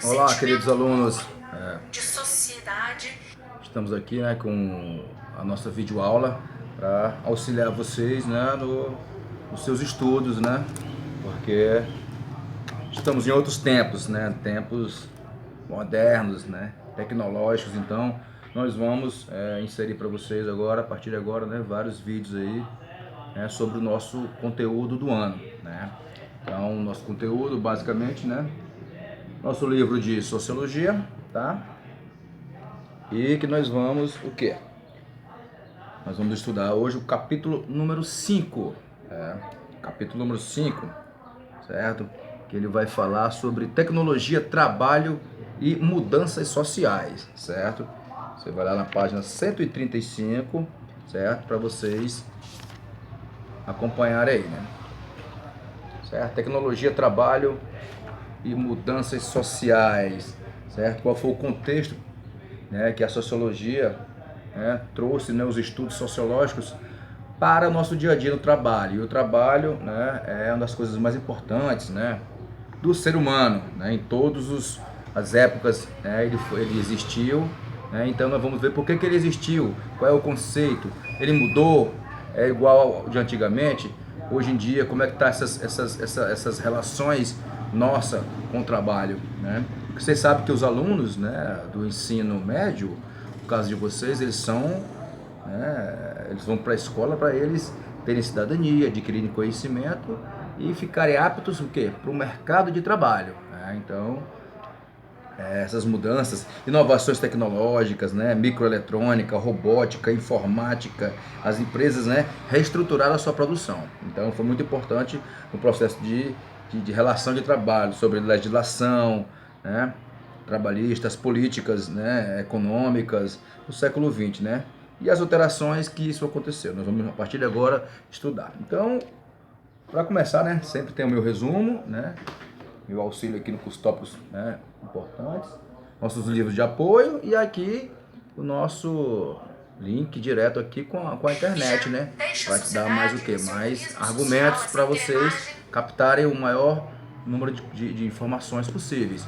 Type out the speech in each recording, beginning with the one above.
Olá, queridos alunos. De sociedade. Estamos aqui, né, com a nossa videoaula para auxiliar vocês, né, nos seus estudos, né, porque estamos em outros tempos, né, tempos modernos, né, tecnológicos. Então, nós vamos inserir para vocês agora, a partir de agora, né, vários vídeos aí, né, sobre o nosso conteúdo do ano, né. Então, nosso conteúdo, basicamente, né, nosso livro de sociologia, tá? E que nós vamos, o quê? Nós vamos estudar hoje o capítulo número 5, capítulo número 5, certo? Que ele vai falar sobre tecnologia, trabalho e mudanças sociais, certo? Você vai lá na página 135, certo? Para vocês acompanharem aí, né? Certo? Tecnologia, trabalho e mudanças sociais, certo? Qual foi o contexto, né, que a sociologia, né, trouxe, né, os estudos sociológicos para o nosso dia a dia no trabalho. E o trabalho, né, é uma das coisas mais importantes, né, do ser humano, né, em todas as épocas, né, ele existiu, né, então nós vamos ver por que ele existiu, qual é o conceito, ele mudou, é igual ao de antigamente, hoje em dia, como é que tá essas relações nossa com o trabalho, né? Porque vocês sabem que os alunos, né, do ensino médio, no caso de vocês, eles são, né, eles vão para a escola para eles terem cidadania, adquirirem conhecimento e ficarem aptos o quê? Para o mercado de trabalho, né? Então, essas mudanças, inovações tecnológicas, né, microeletrônica, robótica, informática, as empresas, né, reestruturaram a sua produção. Então foi muito importante no processo de relação de trabalho, sobre legislação, né, trabalhistas, políticas, né, econômicas no século XX, né, e as alterações que isso aconteceu. Nós vamos a partir de agora estudar. Então, para começar, né, sempre tem o meu resumo, né, meu auxílio aqui nos tópicos, né, importantes, nossos livros de apoio e aqui o nosso link direto aqui com a internet, né, vai te dar mais o que? Mais argumentos para vocês captarem o maior número de informações possíveis.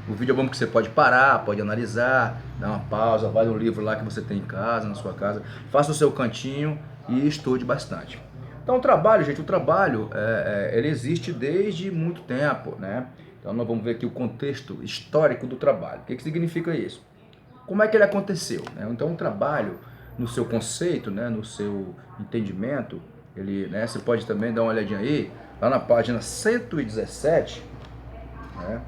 O vídeo é bom porque você pode parar, pode analisar, dar uma pausa, vai no livro lá que você tem em casa, na sua casa, faça o seu cantinho e estude bastante. Então o trabalho, gente, ele existe desde muito tempo, né? Então nós vamos ver aqui o contexto histórico do trabalho. O que significa isso? Como é que ele aconteceu, né? Então o trabalho, no seu conceito, né, no seu entendimento, ele, né, você pode também dar uma olhadinha aí, lá na página 117, né?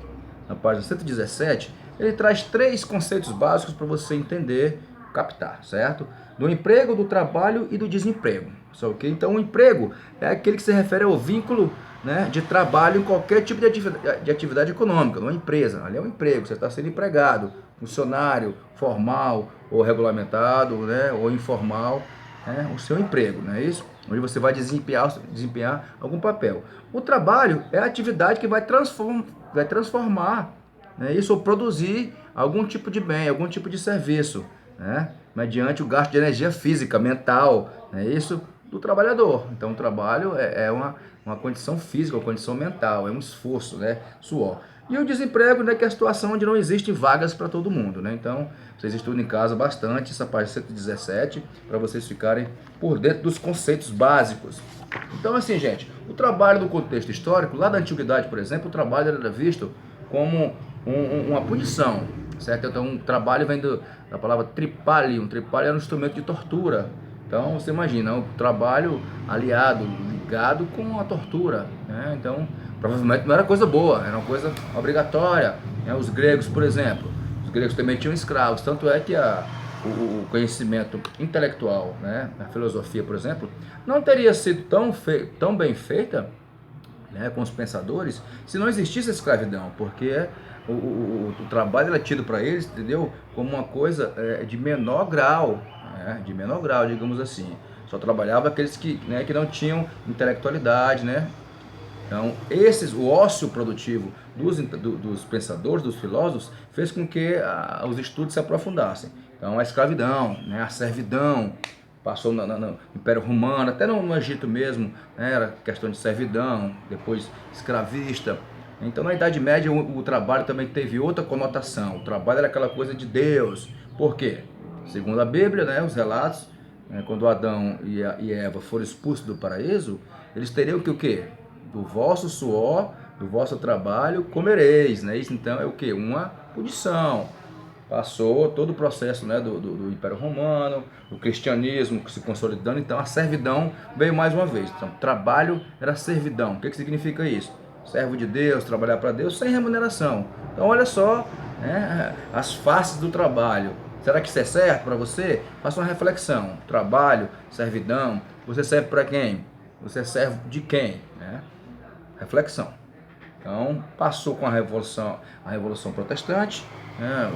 Na página 117, ele traz 3 conceitos básicos para você entender, captar, certo? Do emprego, do trabalho e do desemprego. Só ok? Então, o emprego é aquele que se refere ao vínculo, né, de trabalho em qualquer tipo de atividade econômica, numa empresa. Ali é um emprego, você está sendo empregado, funcionário, formal ou regulamentado, né, ou informal, né, o seu emprego, não é isso? Onde você vai desempenhar algum papel. O trabalho é a atividade que vai transformar, né, isso, ou produzir algum tipo de bem, algum tipo de serviço, né, mediante o gasto de energia física, mental, né, isso do trabalhador. Então o trabalho é uma condição física, uma condição mental, é um esforço, né, suor. E o desemprego, né, que é a situação onde não existem vagas para todo mundo, né? Então, vocês estudam em casa bastante essa página 117 para vocês ficarem por dentro dos conceitos básicos. Então, assim, gente, o trabalho no contexto histórico, lá da antiguidade, por exemplo, o trabalho era visto como uma punição, certo? Então, o trabalho vem da palavra tripalium. Tripalium era um instrumento de tortura. Então, você imagina, o trabalho aliado, ligado com a tortura, né? Então, provavelmente não era coisa boa, era uma coisa obrigatória, né? Os gregos, por exemplo, os gregos também tinham escravos, tanto é que o conhecimento intelectual, né, a filosofia, por exemplo, não teria sido tão bem feita, né, com os pensadores, se não existisse a escravidão, porque o trabalho era tido para eles, entendeu, como uma coisa de menor grau, né, digamos assim. Só trabalhava aqueles né, que não tinham intelectualidade, né? Então, o ócio produtivo dos pensadores, dos filósofos, fez com que os estudos se aprofundassem. Então, a escravidão, né, a servidão, passou no Império Romano, até no Egito mesmo, né, era questão de servidão, depois escravista. Então na Idade Média o trabalho também teve outra conotação. O trabalho era aquela coisa de Deus. Por quê? Segundo a Bíblia, né, os relatos, né, quando Adão e Eva foram expulsos do paraíso, eles teriam que o quê? Do vosso suor, do vosso trabalho comereis, né? Isso então é o quê? Uma punição. Passou todo o processo, né, do Império Romano, o cristianismo se consolidando, então a servidão veio mais uma vez. Então, trabalho era servidão. O que significa isso? Servo de Deus, trabalhar para Deus sem remuneração. Então, olha só, né, as faces do trabalho. Será que isso é certo para você? Faça uma reflexão. Trabalho, servidão, você serve para quem? Você serve de quem? Né? Reflexão. Então, passou com a Revolução Protestante, né,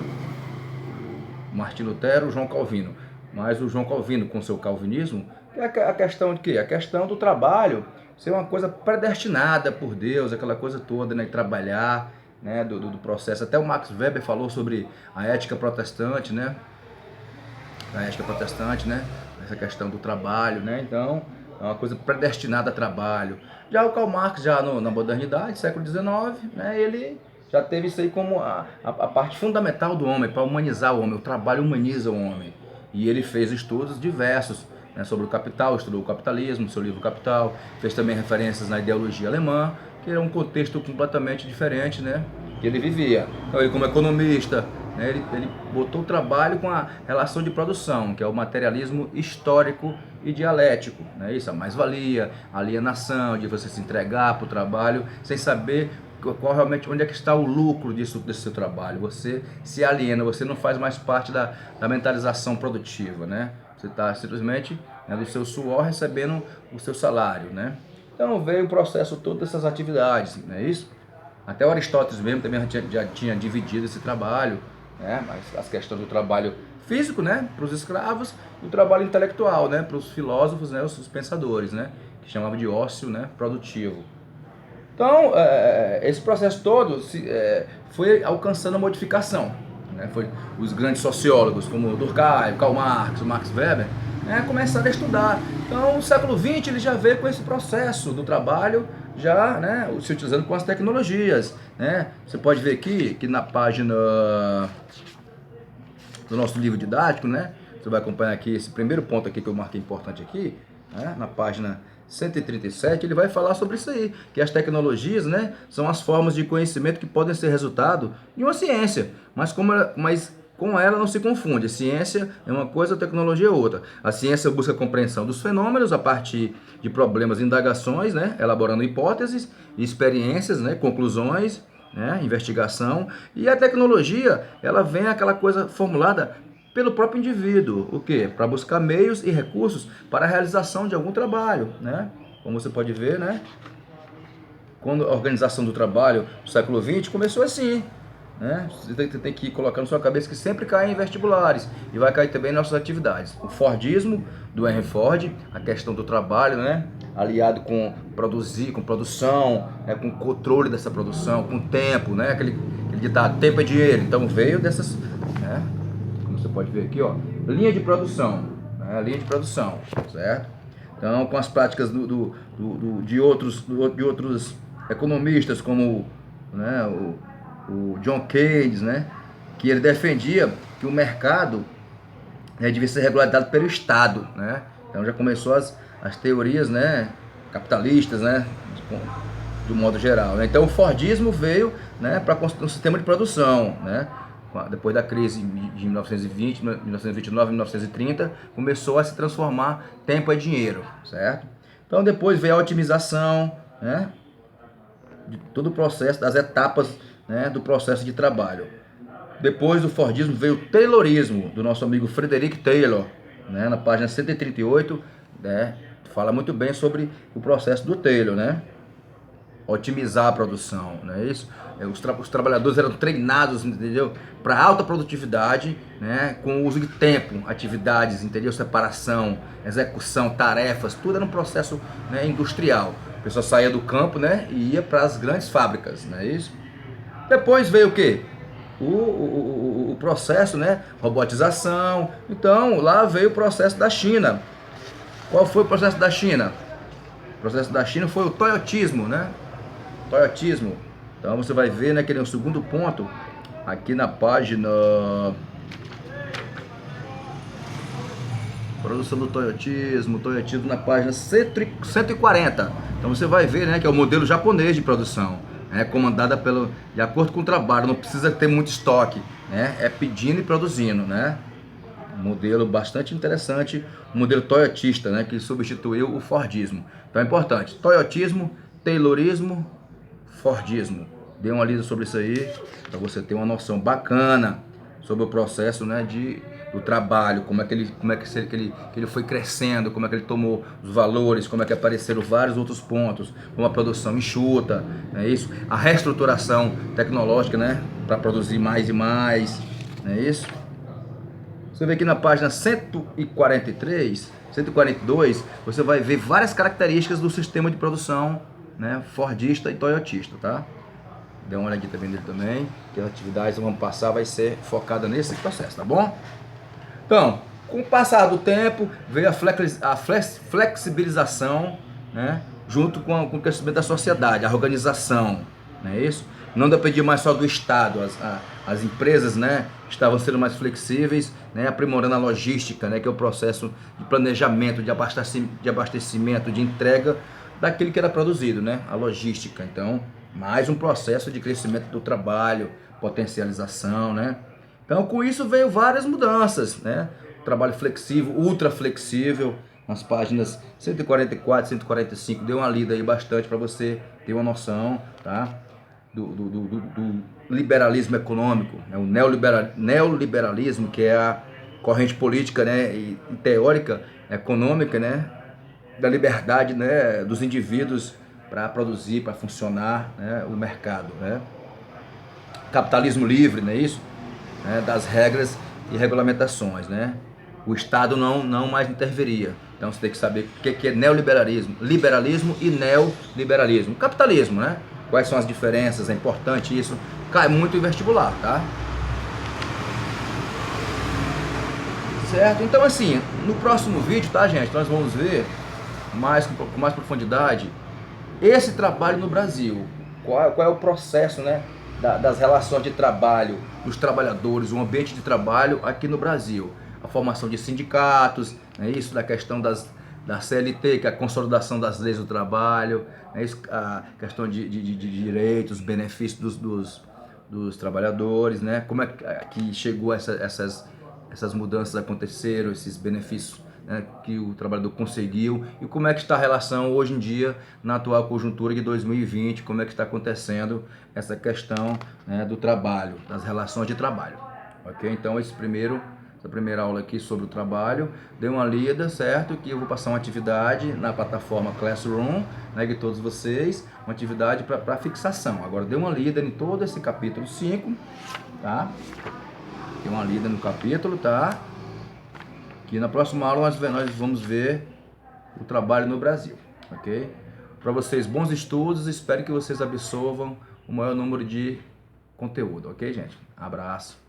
Martim Lutero, João Calvino. Mas o João Calvino, com seu calvinismo, é a questão de quê? A questão do trabalho ser uma coisa predestinada por Deus, aquela coisa toda, né, de trabalhar, né, do processo. Até o Max Weber falou sobre a ética protestante, né? A ética protestante, né? Essa questão do trabalho, né? Então, é uma coisa predestinada a trabalho. Já o Karl Marx, já na modernidade, século XIX, né, ele já teve isso aí como a parte fundamental do homem, para humanizar o homem. O trabalho humaniza o homem. E ele fez estudos diversos, né, sobre o capital, estudou o capitalismo, seu livro Capital, fez também referências na ideologia alemã, que era um contexto completamente diferente, né, que ele vivia. Então, ele como economista, né, ele botou o trabalho com a relação de produção, que é o materialismo histórico e dialético, né? Isso, a mais-valia, a alienação, de você se entregar para o trabalho sem saber qual realmente, onde é que está o lucro desse seu trabalho. Você se aliena, você não faz mais parte da mentalização produtiva, né? Você está simplesmente, né, do seu suor recebendo o seu salário, né? Então veio o processo todo dessas atividades, não é isso? Até Aristóteles mesmo também já tinha dividido esse trabalho, né? Mas as questões do trabalho físico, né, para os escravos, e o trabalho intelectual, né, para os filósofos, né, os pensadores, né, que chamavam de ócio, né, produtivo. Então, esse processo todo foi alcançando a modificação, né? Foi os grandes sociólogos como Durkheim, Karl Marx, Max Weber, né, começaram a estudar. Então, o século XX ele já veio com esse processo do trabalho, já, né, se utilizando com as tecnologias, né? Você pode ver aqui que na página do nosso livro didático, né? Você vai acompanhar aqui esse primeiro ponto aqui que eu marquei importante aqui, né, na página 137, ele vai falar sobre isso aí, que as tecnologias, né, são as formas de conhecimento que podem ser resultado de uma ciência, mas com ela não se confunde. A ciência é uma coisa, a tecnologia é outra. A ciência busca a compreensão dos fenômenos a partir de problemas e indagações, né, elaborando hipóteses, experiências, né, conclusões, né, investigação. E a tecnologia, ela vem aquela coisa formulada pelo próprio indivíduo, o quê? Para buscar meios e recursos para a realização de algum trabalho, né? Como você pode ver, né? Quando a organização do trabalho do século XX começou assim, né? Você tem que ir colocando na sua cabeça que sempre cai em vestibulares e vai cair também em nossas atividades. O Fordismo, do Henry Ford, a questão do trabalho, né? Aliado com produzir, com produção, né? Com controle dessa produção, com tempo, né? Aquele ditado, tempo é dinheiro. Então veio dessas, né? Você pode ver aqui, ó, linha de produção, né? Linha de produção, certo? Então, com as práticas de outros economistas, como, né, o John Keynes, né, que ele defendia que o mercado, né, devia ser regularizado pelo Estado, né? Então já começou as teorias, né, capitalistas, né, de um modo geral, né? Então o Fordismo veio, né, para construir um sistema de produção, né? Depois da crise de 1920, 1929, 1930, começou a se transformar tempo é dinheiro, certo? Então depois veio a otimização, né, de todo o processo, das etapas, né, do processo de trabalho. Depois do Fordismo veio o Taylorismo, do nosso amigo Frederick Taylor, né, na página 138, né, fala muito bem sobre o processo do Taylor, né? Otimizar a produção, não é isso? Os trabalhadores eram treinados, entendeu? Para alta produtividade, né? Com o uso de tempo, atividades, entendeu? Separação, execução, tarefas, tudo era um processo, né, industrial. A pessoa saía do campo, né, e ia para as grandes fábricas, não é isso? Depois veio o quê? O processo, né? Robotização. Então, lá veio o processo da China. Qual foi o processo da China? O processo da China foi o toyotismo, né? Toyotismo. Então você vai ver, né, que ele é o segundo ponto aqui na página produção do Toyotismo na página 140. Então você vai ver, né, que é o modelo japonês de produção, né, comandada de acordo com o trabalho, não precisa ter muito estoque, né, é pedindo e produzindo, né. Um modelo bastante interessante, um modelo toyotista, né, que substituiu o Fordismo. Então é importante, Toyotismo, Taylorismo, Fordismo. Dê uma lida sobre isso aí, para você ter uma noção bacana sobre o processo, né, do trabalho, como é que ele foi crescendo, como é que ele tomou os valores, como é que apareceram vários outros pontos, como a produção enxuta, é isso, a reestruturação tecnológica, né, para produzir mais e mais, não é isso? Você vê aqui na página 143, 142, você vai ver várias características do sistema de produção, né, Fordista e Toyotista, tá? Dê uma olhadinha também nele também, que as atividades que vamos passar vai ser focada nesse processo, tá bom? Então, com o passar do tempo, veio a flexibilização, né, junto com o crescimento da sociedade, a organização, não é isso? Não dependia mais só do Estado, as empresas, né, estavam sendo mais flexíveis, né, aprimorando a logística, né, que é o processo de planejamento, de abastecimento, de entrega daquilo que era produzido, né, a logística. Então, mais um processo de crescimento do trabalho, potencialização, né? Então, com isso veio várias mudanças, né? Trabalho flexível, ultra flexível, nas páginas 144, 145, deu uma lida aí bastante para você ter uma noção, tá? Do liberalismo econômico, né? O neoliberalismo, que é a corrente política, né, e teórica econômica, né, da liberdade, né, dos indivíduos para produzir, para funcionar, né, o mercado, né? Capitalismo livre, não é isso? Né, das regras e regulamentações, né? O Estado não mais interferia. Então você tem que saber o que é neoliberalismo, liberalismo e neoliberalismo. Capitalismo, né? Quais são as diferenças? É importante isso. Cai muito em vestibular, tá? Certo? Então assim, no próximo vídeo, tá, gente? Nós vamos ver com mais profundidade esse trabalho no Brasil. Qual é o processo, né, das relações de trabalho, dos trabalhadores, o ambiente de trabalho aqui no Brasil. A formação de sindicatos, né, isso da questão da CLT, que é a consolidação das leis do trabalho, né, isso, a questão de direitos, benefícios dos trabalhadores, né, como é que chegou essas mudanças aconteceram, esses benefícios, né, que o trabalhador conseguiu, e como é que está a relação hoje em dia na atual conjuntura de 2020, como é que está acontecendo essa questão, né, do trabalho, das relações de trabalho, ok? Então essa primeira aula aqui sobre o trabalho, dê uma lida, certo? Que eu vou passar uma atividade na plataforma Classroom, né, de todos vocês, uma atividade para fixação. Agora dê uma lida em todo esse capítulo 5, tá? Dê uma lida no capítulo, tá? Que na próxima aula nós vamos ver o trabalho no Brasil, ok? Para vocês, bons estudos, espero que vocês absorvam o maior número de conteúdo, ok, gente? Abraço.